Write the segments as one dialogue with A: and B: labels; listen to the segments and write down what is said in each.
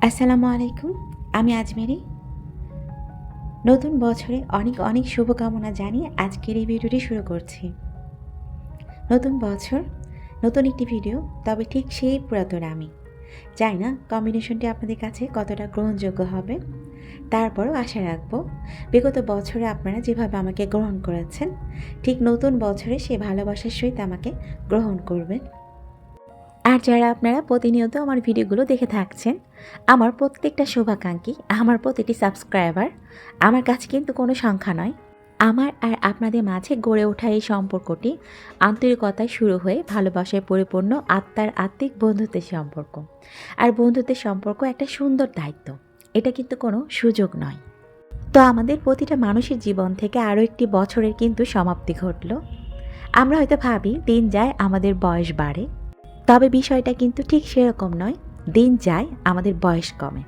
A: আসসালামু আলাইকুম। আমি আজমেরি। নতুন বছরে অনেক অনেক শুভকামনা জানিয়ে আজকের এই ভিডিওটি শুরু করছি। নতুন বছর, নতুন একটি ভিডিও, তবে ঠিক সেই পুরাতন আমি। জানি না কম্বিনেশনটি আপনাদের কাছে কতটা গ্রহণযোগ্য হবে, তারপরও আশা রাখবো বিগত বছরে আপনারা যেভাবে আমাকে গ্রহণ করেছেন, ঠিক নতুন বছরে সেই ভালোবাসার সহিত আমাকে গ্রহণ করবেন। আর যারা আপনারা প্রতিনিয়ত আমার ভিডিওগুলো দেখে থাকছেন, আমার প্রত্যেকটা শুভাকাঙ্ক্ষী, আমার প্রতিটি সাবস্ক্রাইবার আমার কাছে কিন্তু কোনো সংখ্যা নয়। আমার আর আপনাদের মাঝে গড়ে ওঠা এই সম্পর্কটি আন্তরিকতায় শুরু হয়ে ভালোবাসায় পরিপূর্ণ আত্মার আত্মিক বন্ধুত্বের সম্পর্ক। আর বন্ধুত্বের সম্পর্ক একটা সুন্দর দায়িত্ব, এটা কিন্তু কোনো সুযোগ নয়। তো আমাদের প্রতিটা মানুষের জীবন থেকে আরও একটি বছরের কিন্তু সমাপ্তি ঘটল। আমরা হয়তো ভাবি দিন যায় আমাদের বয়স বাড়ে, তবে বিষয়টা কিন্তু ঠিক সেরকম নয়। দিন যায় আমাদের বয়স কমে।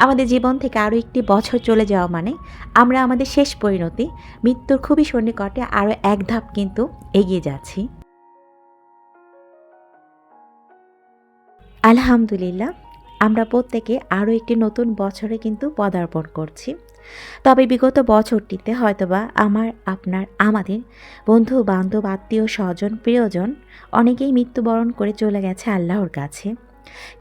A: আমাদের জীবন থেকে আরও একটি বছর চলে যাওয়া মানে আমরা আমাদের শেষ পরিণতি, মৃত্যুর খুবই সন্নিকটে আরও এক ধাপ কিন্তু এগিয়ে যাচ্ছি। আলহামদুলিল্লাহ, আমরা প্রত্যেকে আরও একটি নতুন বছরে কিন্তু পদার্পণ করছি। তবে বিগত বছরটিতে হয়তোবা আমাদের বন্ধু বান্ধব, আত্মীয় স্বজন, প্রিয়জন অনেকেই মৃত্যুবরণ করে চলে গেছে আল্লাহর কাছে।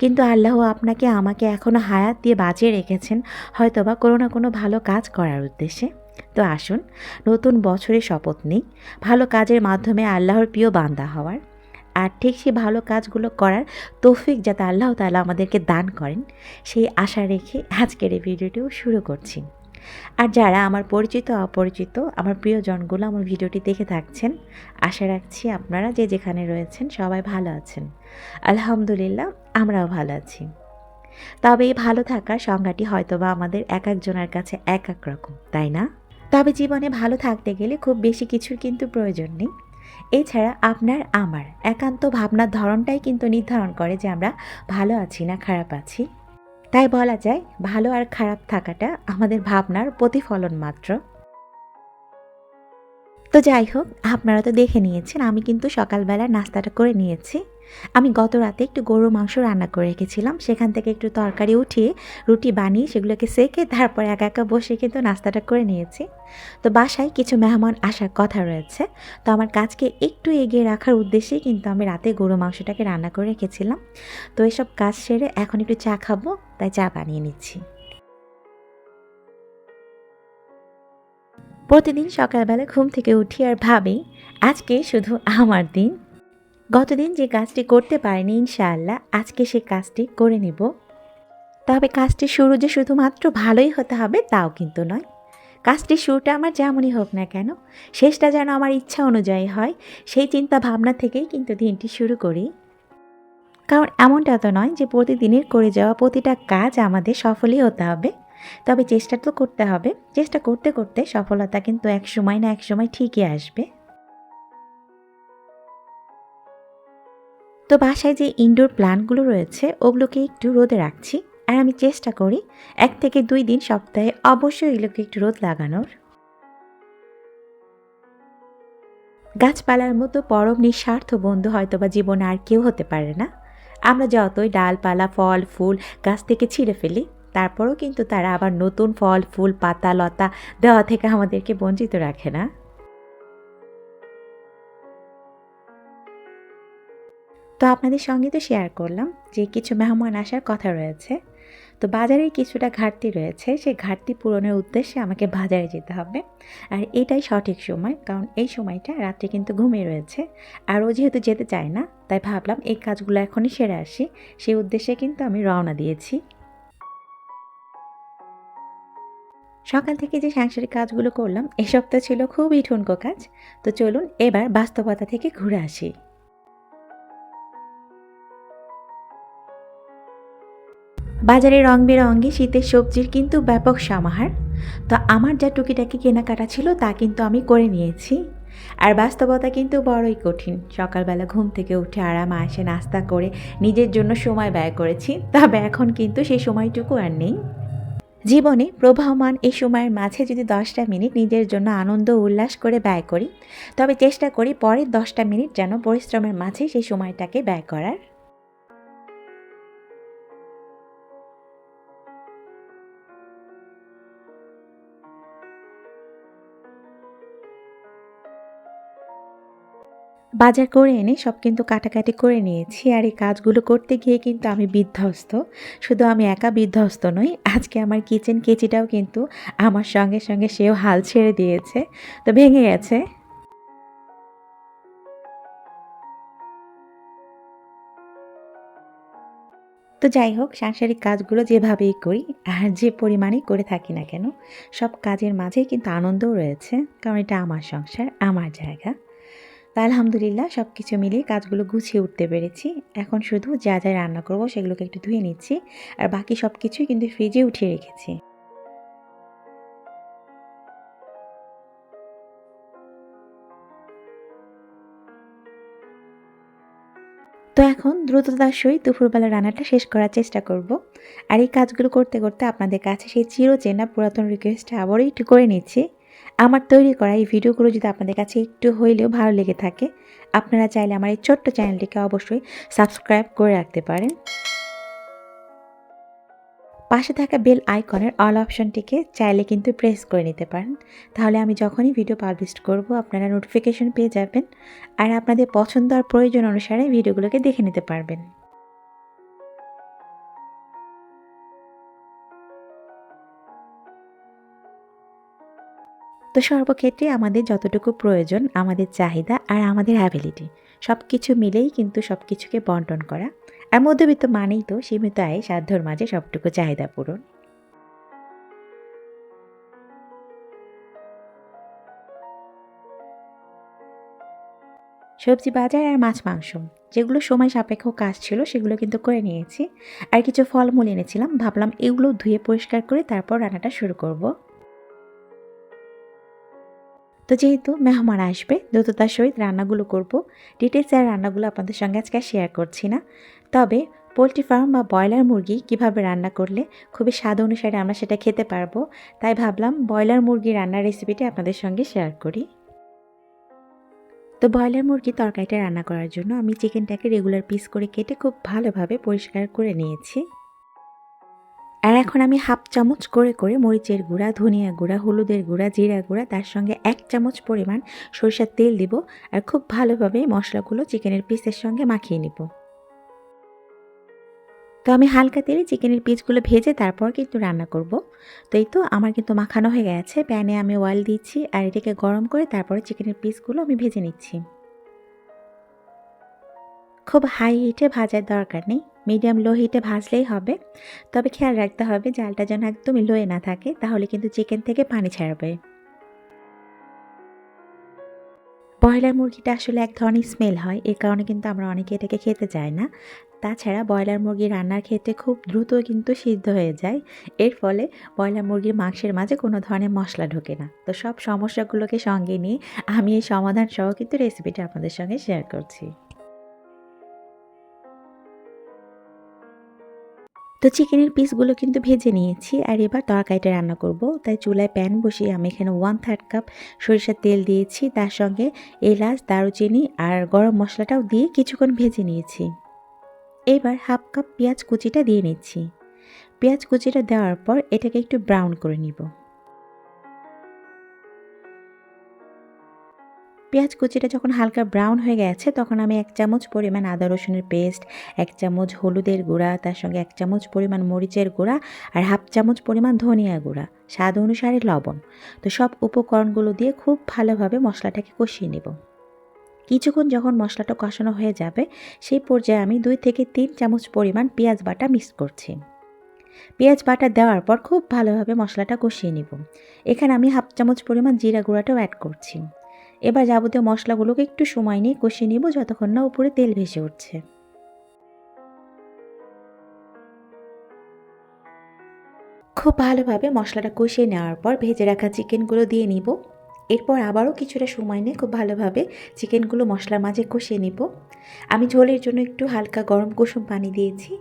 A: কিন্তু আল্লাহ আপনাকে আমাকে এখনও হায়াত দিয়ে বাঁচিয়ে রেখেছেন হয়তোবা কোনো না কোনো ভালো কাজ করার উদ্দেশ্যে। তো আসুন নতুন বছরের শপথ নিই ভালো কাজের মাধ্যমে আল্লাহর প্রিয় বান্দা হওয়ার। আর ঠিক সেই ভালো কাজগুলো করার তৌফিক যাতে আল্লাহ তাআলা আমাদেরকে দান করেন, সেই আশা রেখে আজকের এই ভিডিওটিও শুরু করছি। আর যারা আমার পরিচিত অপরিচিত আমার প্রিয়জনগুলো আমার ভিডিওটি দেখে থাকছেন, আশা রাখছি আপনারা যে যেখানে রয়েছেন সবাই ভালো আছেন। আলহামদুলিল্লাহ, আমরাও ভালো আছি। তবে এই ভালো থাকার সংজ্ঞাটি হয়তোবা আমাদের এক একজনের কাছে এক এক রকম, তাই না? তবে জীবনে ভালো থাকতে গেলে খুব বেশি কিছুর কিন্তু প্রয়োজন নেই। এছাড়া আপনার আমার একান্ত ভাবনার ধরনটাই কিন্তু নির্ধারণ করে যে আমরা ভালো আছি না খারাপ আছি। তাই বলা যায় ভালো আর খারাপ থাকাটা আমাদের ভাবনার প্রতিফলন মাত্র। তো যাই হোক, আপনারা তো দেখে নিয়েছেন আমি কিন্তু সকালবেলা নাস্তাটা করে নিয়েছি। আমি গত রাতে একটু গরুর মাংস রান্না করে রেখেছিলাম, সেখান থেকে একটু তরকারি উঠিয়ে রুটি বানিয়ে সেগুলোকে সেঁকে তারপর একা একা বসে কিন্তু নাস্তাটা করে নিয়েছি। তো বাসায় কিছু মেহমান আসার কথা রয়েছে, তো আমার কাজকে একটু এগিয়ে রাখার উদ্দেশ্যেই কিন্তু আমি রাতে গরুর মাংসটাকে রান্না করে রেখেছিলাম। তো এসব কাজ সেরে এখন একটু চা খাবো, তাই চা বানিয়ে নিচ্ছি। প্রতিদিন সকালবেলা ঘুম থেকে উঠি আর ভাবি আজকে শুধু আমার দিন। গতদিন যে কাজটি করতে পারিনি, ইনশাআল্লাহ আজকে সে কাজটি করে নিব। তবে কাজটির শুরু যে শুধুমাত্র ভালোই হতে হবে তাও কিন্তু নয়। কাজটির শুরুটা আমার যেমনই হোক না কেন, শেষটা যেন আমার ইচ্ছা অনুযায়ী হয়, সেই চিন্তা ভাবনা থেকেই কিন্তু দিনটি শুরু করি। কারণ এমনটা তো নয় যে প্রতিদিনের করে যাওয়া প্রতিটা কাজ আমাদের সফলই হতে হবে। তবে চেষ্টা তো করতে হবে। চেষ্টা করতে করতে সফলতা কিন্তু এক সময় না এক সময় ঠিকই আসবে। তো বাসায় যে ইনডোর প্ল্যান্টগুলো রয়েছে ওগুলোকে একটু রোদে রাখছি। আর আমি চেষ্টা করি 1 থেকে 2 দিন সপ্তাহে অবশ্যই এগুলোকে একটু রোদ লাগানোর। গাছপালার মতো পরম নিঃস্বার্থ বন্ধু হয়তোবা জীবনে আর কেউ হতে পারে না। আমরা যতই ডালপালা, ফল, ফুল গাছ থেকে ছিঁড়ে ফেলি, তারপরেও কিন্তু তারা আবার নতুন ফল, ফুল, পাতা, লতা দেওয়া থেকে আমাদেরকে বঞ্চিত রাখে না। তো আপনাদের সঙ্গে তো শেয়ার করলাম যে কিছু মেহমান আসার কথা রয়েছে। তো বাজারে কিছুটা ঘাটতি রয়েছে, সেই ঘাটতি পূরণের উদ্দেশ্যে আমাকে বাজারে যেতে হবে। আর এটাই সঠিক সময়, কারণ এই সময়টা রাত্রে কিন্তু ঘুমিয়ে রয়েছে। আর ও যেহেতু যেতে চায় না, তাই ভাবলাম এই কাজগুলো এখনই সেরে আসি। সেই উদ্দেশ্যে কিন্তু আমি রওনা দিয়েছি। সকাল থেকে যে সাংসারিক কাজগুলো করলাম এসব তো ছিল খুবই ঠুনকো কাজ। তো চলুন এবার বাস্তবতা থেকে ঘুরে আসি। বাজারে রং বেরঙে শীতের সবজির কিন্তু ব্যাপক সমাহার। তো আমার যা টুকিটাকি কেনাকাটা ছিল তা কিন্তু আমি করে নিয়েছি। আর বাস্তবতা কিন্তু বড়ই কঠিন। সকালবেলা ঘুম থেকে উঠে আরাম আয়েশে নাস্তা করে নিজের জন্য সময় ব্যয় করেছি, তবে এখন কিন্তু সেই সময়টুকু আর নেই। জীবনে প্রবাহমান এই সময়ের মাঝে যদি 10টা মিনিট নিজের জন্য আনন্দ উল্লাস করে ব্যয় করি, তবে চেষ্টা করি পরের 10টা মিনিট যেন পরিশ্রমের মাঝে সেই সময়টাকে ব্যয় করার। বাজার করে এনে সব কিন্তু কাটাকাটি করে নিয়েছি। আর এই কাজগুলো করতে গিয়ে কিন্তু আমি বিধ্বস্ত। শুধু আমি একা বিধ্বস্ত নই, আজকে আমার কিচেন কেচিটাও কিন্তু আমার সঙ্গে, সঙ্গে সেও হাল ছেড়ে দিয়েছে। তো ভেঙে গেছে। তো যাই হোক, সাংসারিক কাজগুলো যেভাবেই করি আর যে পরিমাণেই করে থাকি না কেন, সব কাজের মাঝেই কিন্তু আনন্দও রয়েছে। কারণ এটা আমার সংসার, আমার জায়গা। তো আলহামদুলিল্লাহ সব কিছু মিলিয়ে কাজগুলো গুছিয়ে উঠতে পেরেছি। এখন শুধু যা, যা রান্না করব সেগুলোকে একটু ধুয়ে নিচ্ছি। আর বাকি সব কিছুই কিন্তু ফ্রিজে উঠিয়ে রেখেছি। তো এখন দ্রুততার সহিত দুপুরবেলা রান্নাটা শেষ করার চেষ্টা করব। আর এই কাজগুলো করতে, করতে আপনাদের কাছে সেই চিরচেনা পুরাতন রিকোয়েস্টটা আবারও একটু করে নিচ্ছি। আমার তৈরি করা এই ভিডিওগুলো যদি আপনাদের কাছে একটু হইলেও ভালো লেগে থাকে, আপনারা চাইলে আমার এই ছোট্ট চ্যানেলটিকে অবশ্যই সাবস্ক্রাইব করে রাখতে পারেন। পাশে থাকা বেল আইকনের অল অপশনটিকে চাইলে কিন্তু প্রেস করে নিতে পারেন। তাহলে আমি যখনই ভিডিও পাবলিশ করব আপনারা নোটিফিকেশন পেয়ে যাবেন আর আপনাদের পছন্দ আর প্রয়োজন অনুসারে ভিডিওগুলোকে দেখে নিতে পারবেন। তো সর্বক্ষেত্রে আমাদের যতটুকু প্রয়োজন, আমাদের চাহিদা আর আমাদের অ্যাবিলিটি সব কিছু মিলেই কিন্তু সব কিছুকে বন্টন করা। আর মধ্যবিত্ত মানেই তো সীমিত আয়ে সাধ্যর মাঝে সবটুকু চাহিদা পূরণ। সবজি বাজার আর মাছ মাংস যেগুলো সময় সাপেক্ষ কাজ ছিল সেগুলো কিন্তু করে নিয়েছি। আর কিছু ফলমূল এনেছিলাম, ভাবলাম এগুলো ধুয়ে পরিষ্কার করে তারপর রান্নাটা শুরু করব। তো যেহেতু মেহমান আসবে, দ্রুততার সহিত রান্নাগুলো করব। ডিটেলস আর রান্নাগুলো আপনাদের সঙ্গে আজকে শেয়ার করছি না। তবে পোলট্রি ফার্ম বা ব্রয়লার মুরগি কিভাবে রান্না করলে খুবই স্বাদ অনুসারে আমরা সেটা খেতে পারবো, তাই ভাবলাম ব্রয়লার মুরগি রান্নার রেসিপিটি আপনাদের সঙ্গে শেয়ার করি। তো ব্রয়লার মুরগির তরকারিটা রান্না করার জন্য আমি চিকেনটাকে রেগুলার পিস করে কেটে খুব ভালোভাবে পরিষ্কার করে নিয়েছি। আর এখন আমি হাফ চামচ করে করে মরিচের গুঁড়া, ধনিয়া গুঁড়া, হলুদের গুঁড়া, জিরা গুঁড়া, তার সঙ্গে 1 চামচ পরিমাণ সরিষার তেল দিব। আর খুব ভালোভাবে মশলাগুলো চিকেনের পিসের সঙ্গে মাখিয়ে নিব। তো আমি হালকা তেলে চিকেনের পিসগুলো ভেজে তারপর কিন্তু রান্না করব। তো এই তো আমার কিন্তু মাখানো হয়ে গেছে। প্যানে আমি অয়েল দিচ্ছি আর এটাকে গরম করে তারপরে চিকেনের পিসগুলো আমি ভেজে নিচ্ছি। খুব হাই হিটে ভাজার দরকার নেই, মিডিয়াম লো হিটে ভাজলেই হবে। তবে খেয়াল রাখতে হবে জালটা যেন একদমই লোয়ে না থাকে, তাহলে কিন্তু চিকেন থেকে পানি ছাড়বে। ব্রয়লার মুরগিটা আসলে এক ধরনের স্মেল হয়, এ কারণে কিন্তু আমরা অনেকে এটাকে খেতে চাই না। তাছাড়া ব্রয়লার মুরগি রান্নার ক্ষেত্রে খুব দ্রুত কিন্তু সিদ্ধ হয়ে যায়। এর ফলে ব্রয়লার মুরগির মাংসের মাঝে কোনো ধরনের মশলা ঢোকে না। তো সব সমস্যাগুলোকে সঙ্গে নিয়ে আমি এই সমাধান সহ কিন্তু রেসিপিটা আপনাদের সঙ্গে শেয়ার করছি। তো চিকেনের পিসগুলো কিন্তু ভেজে নিয়েছি আর এবার তরকারিটা রান্না করব। তাই চুলায় প্যান বসিয়ে আমি এখানে 1/3 কাপ সরিষার তেল দিয়েছি, তার সঙ্গে এলাচ, দারুচিনি আর গরম মশলাটাও দিয়ে কিছুক্ষণ ভেজে নিয়েছি। এবার হাফ কাপ পেঁয়াজ কুচিটা দিয়ে নিচ্ছি। পেঁয়াজ কুচিটা দেওয়ার পর এটাকে একটু ব্রাউন করে নিব। পেঁয়াজ কুচিটা যখন হালকা ব্রাউন হয়ে গেছে তখন আমি 1 চামচ পরিমাণ আদা রসুনের পেস্ট, 1 চামচ হলুদের গুঁড়া, তার সঙ্গে 1 চামচ পরিমাণ মরিচের গুঁড়া আর হাফ চামচ পরিমাণ ধনিয়া গুঁড়া, স্বাদ অনুসারে লবণ। তো সব উপকরণগুলো দিয়ে খুব ভালোভাবে মশলাটাকে কষিয়ে নেব। কিছুক্ষণ যখন মশলাটা কষানো হয়ে যাবে সেই পর্যায়ে আমি 2 থেকে 3 চামচ পরিমাণ পেঁয়াজ বাটা মিক্স করছি। পেঁয়াজ বাটা দেওয়ার পর খুব ভালোভাবে মশলাটা কষিয়ে নেব। এখানে আমি হাফ চামচ পরিমাণ জিরা গুঁড়াটাও অ্যাড করছি। এবার যাবতীয় মশলাগুলোকে একটু সময় নিয়ে কষিয়ে নিব যতক্ষণ না উপরে তেল ভেসে উঠছে। খুব ভালোভাবে মশলাটা কষিয়ে নেওয়ার পর ভেজে রাখা চিকেনগুলো দিয়ে নিব। এরপর আবারও কিছুটা সময় নিয়ে খুব ভালোভাবে চিকেনগুলো মশলার মাঝে কষিয়ে নিব। আমি ঝোলের জন্য একটু হালকা গরম কুসুম পানি দিয়েছি,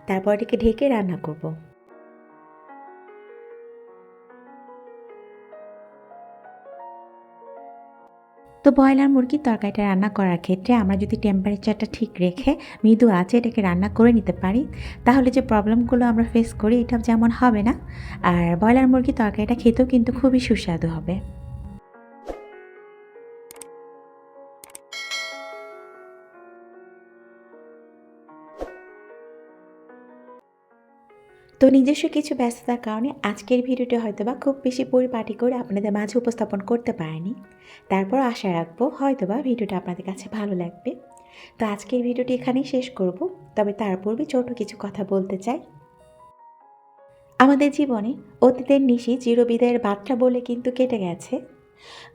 A: তারপর এটাকে ঢেকে রান্না করব। তো ব্রয়লার মুরগির তরকারিটা রান্না করার ক্ষেত্রে আমরা যদি টেম্পারেচারটা ঠিক রেখে মৃদু আঁচে এটাকে রান্না করে নিতে পারি, তাহলে যে প্রবলেমগুলো আমরা ফেস করি এটা যেমন হবে না, আর ব্রয়লার মুরগির তরকারিটা খেতেও কিন্তু খুবই সুস্বাদু হবে। তো নিজস্ব কিছু ব্যস্ততার কারণে আজকের ভিডিওটি হয়তোবা খুব বেশি পরিপাটি করে আপনাদের মাঝে উপস্থাপন করতে পারিনি। তারপর আশা রাখবো হয়তোবা ভিডিওটা আপনাদের কাছে ভালো লাগবে। তো আজকের ভিডিওটি এখানেই শেষ করব, তবে তার পূর্বে ছোট কিছু কথা বলতে চাই। আমাদের জীবনে অতীতের নিশি চিরবিদায়ের বার্তা বলে কিন্তু কেটে গেছে।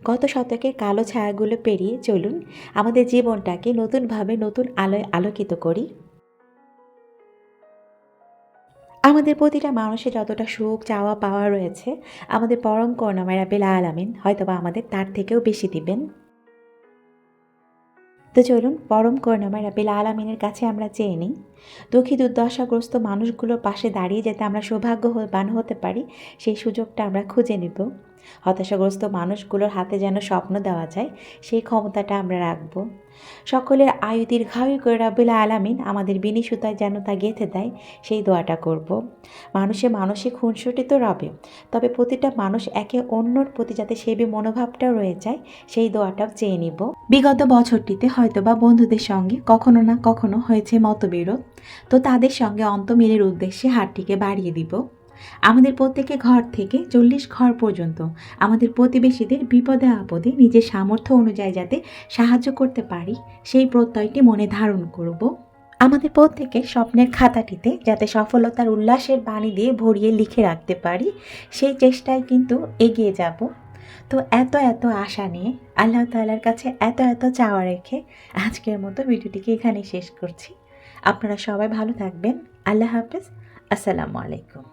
A: গত শতকের কালো ছায়াগুলো পেরিয়ে চলুন আমাদের জীবনটাকে নতুনভাবে নতুন আলোয় আলোকিত করি। আমাদের প্রতিটা মানুষের যতটা সুখ চাওয়া পাওয়া রয়েছে, আমাদের পরম করুণাময় রাব্বিল আলামিন হয়তোবা আমাদের তার থেকেও বেশি দিবেন। তো চলুন পরম করুণাময় রাব্বিল আলামিনের কাছে আমরা চেয়ে নিই, দুঃখী দুর্দশাগ্রস্ত মানুষগুলোর পাশে দাঁড়িয়ে যাতে আমরা সৌভাগ্যবান হতে পারি, সেই সুযোগটা আমরা খুঁজে নেব। হতাশাগ্রস্ত মানুষগুলোর হাতে যেন স্বপ্ন দেওয়া যায়, সেই ক্ষমতাটা আমরা রাখব। সকলের আয়ু দীর্ঘায়ু করে রাব্বিল আলামিন আমাদের বিনি সুতায় যেন তা গেঁথে দেয়, সেই দোয়াটা করব। মানুষে মানসিক খুনসুটি তো রবে, তবে প্রতিটা মানুষ একে অন্যর প্রতি যাতে সেবী মনোভাবটাও রয়ে যায়, সেই দোয়াটাও চেয়ে নিব। বিগত বছরটিতে হয়তোবা বন্ধুদের সঙ্গে কখনো না কখনো হয়েছে মতবিরোধ, তো তাদের সঙ্গে অন্তমিলের উদ্দেশ্যে হাতটিকে বাড়িয়ে দিব। আমাদের প্রত্যেকে ঘর থেকে 40 ঘর পর্যন্ত আমাদের প্রতিবেশীদের বিপদে আপদে নিজের সামর্থ্য অনুযায়ী যাতে সাহায্য করতে পারি, সেই প্রত্যয়টি মনে ধারণ করব। আমাদের প্রত্যেকের স্বপ্নের খাতাটিতে যাতে সফলতার উল্লাসের বাণী দিয়ে ভরিয়ে লিখে রাখতে পারি, সেই চেষ্টায় কিন্তু এগিয়ে যাব। তো এত আশা নিয়ে, আল্লাহ তাআলার কাছে এত চাওয়া রেখে আজকের মতো ভিডিওটিকে এখানেই শেষ করছি। আপনারা সবাই ভালো থাকবেন। আল্লাহ হাফেজ। আসসালামু আলাইকুম।